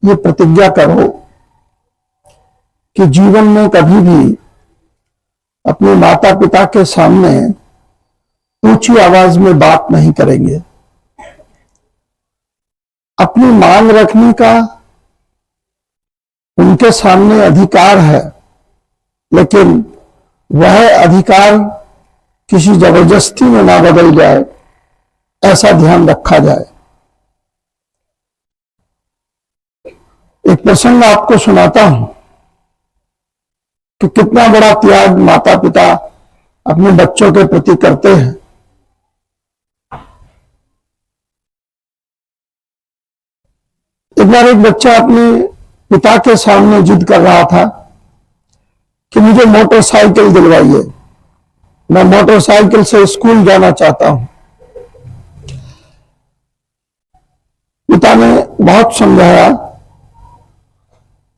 ये प्रतिज्ञा करो कि जीवन में कभी भी अपने माता पिता के सामने ऊंची आवाज में बात नहीं करेंगे। अपनी मांग रखने का उनके सामने अधिकार है, लेकिन वह अधिकार किसी जबरदस्ती में ना बदल जाए, ऐसा ध्यान रखा जाए। एक प्रसंग आपको सुनाता हूं कि कितना बड़ा त्याग माता पिता अपने बच्चों के प्रति करते हैं। एक बार एक बच्चा अपने पिता के सामने जिद कर रहा था कि मुझे मोटरसाइकिल दिलवाइए, मैं मोटरसाइकिल से स्कूल जाना चाहता हूं। पिता ने बहुत समझाया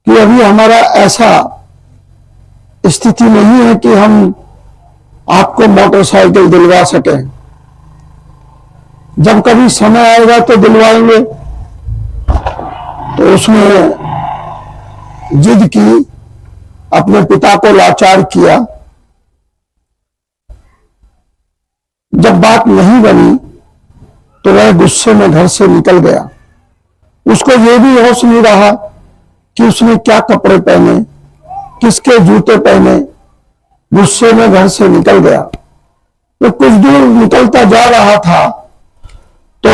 कि अभी हमारा ऐसा स्थिति नहीं है कि हम आपको मोटरसाइकिल दिलवा सकें, जब कभी समय आएगा तो दिलवाएंगे। तो उसने जिद की, अपने पिता को लाचार किया। जब बात नहीं बनी तो वह गुस्से में घर से निकल गया। उसको यह भी होश नहीं रहा कि उसने क्या कपड़े पहने, किसके जूते पहने। गुस्से में घर से निकल गया। तो कुछ दूर निकलता जा रहा था तो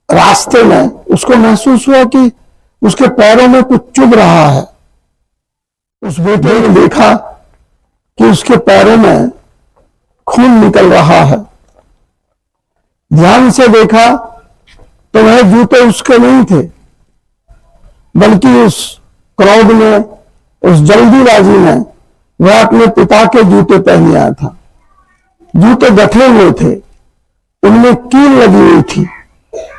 रास्ते में उसको महसूस हुआ कि उसके पैरों में कुछ चुभ रहा है। उस बेटे ने देखा कि उसके पैरों में खून निकल रहा है। ध्यान से देखा तो वह जूते उसके नहीं थे, बल्कि उस क्राउड में, उस जल्दीबाजी में वह अपने पिता के जूते पहन आया था। जूते गठे हुए थे, उनमें कील लगी हुई थी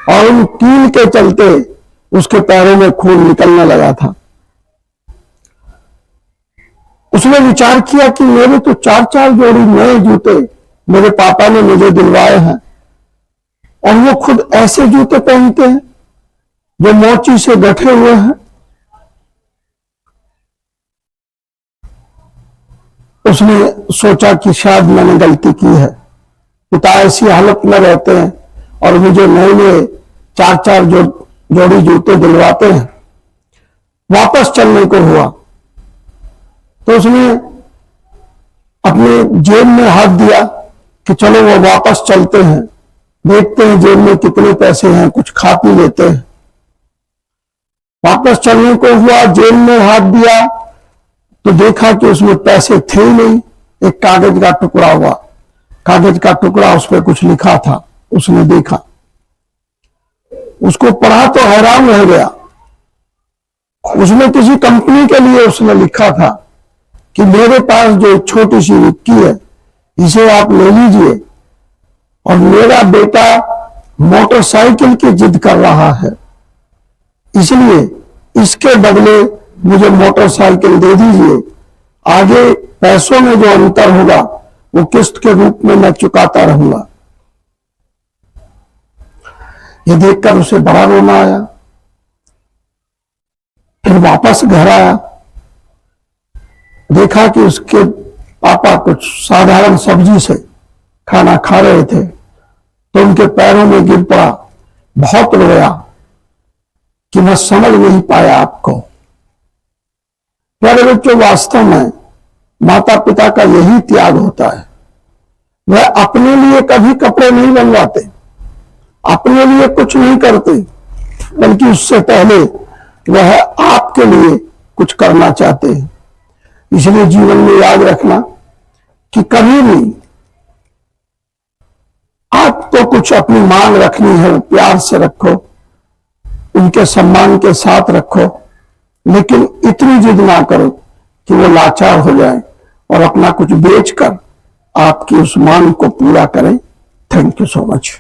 और उन कील के चलते उसके पैरों में खून निकलने लगा था। उसने विचार किया कि मेरे तो 4-4 जोड़ी नए जूते मेरे पापा ने मुझे दिलवाए हैं और वो खुद ऐसे जूते पहनते हैं जो मोची से गठे हुए हैं। उसने सोचा कि शायद मैंने गलती की है, पिता ऐसी हालत में रहते हैं और मुझे नए नए 4-4 जोड़ी जूते दिलवाते हैं। वापस चलने को हुआ तो उसने अपने जेब में हाथ दिया कि चलो वो वापस चलते हैं, देखते हैं जेब में कितने पैसे हैं, कुछ खा पी लेते हैं। वापस चलने को हुआ, जेब में हाथ दिया तो देखा कि उसमें पैसे थे ही नहीं। एक कागज का टुकड़ा हुआ, कागज का टुकड़ा, उस पर कुछ लिखा था। उसने देखा, उसको पढ़ा तो हैरान रह गया। उसमें किसी कंपनी के लिए उसने लिखा था कि मेरे पास जो छोटी सी विक्की है इसे आप ले लीजिए और मेरा बेटा मोटरसाइकिल की जिद कर रहा है, इसलिए इसके बदले मुझे मोटरसाइकिल दे दीजिए। आगे पैसों में जो अंतर होगा वो किस्त के रूप में मैं चुकाता रहूंगा। ये देखकर उसे बड़ा रोना आया। फिर वापस घर आया, देखा कि उसके पापा कुछ साधारण सब्जी से खाना खा रहे थे तो उनके पैरों में गिर पड़ा। बहुत रोया कि मैं समझ नहीं पाया आपको। प्यारे बच्चों, वास्तव में माता पिता का यही त्याग होता है। वह अपने लिए कभी कपड़े नहीं बनवाते, अपने लिए कुछ नहीं करते, बल्कि उससे पहले वह आपके लिए कुछ करना चाहते हैं। इसलिए जीवन में याद रखना कि कभी भी आपको कुछ अपनी मांग रखनी है, प्यार से रखो, उनके सम्मान के साथ रखो, लेकिन इतनी जिद ना करो कि वो लाचार हो जाए और अपना कुछ बेचकर आपकी उस मांग को पूरा करें। Thank you so much.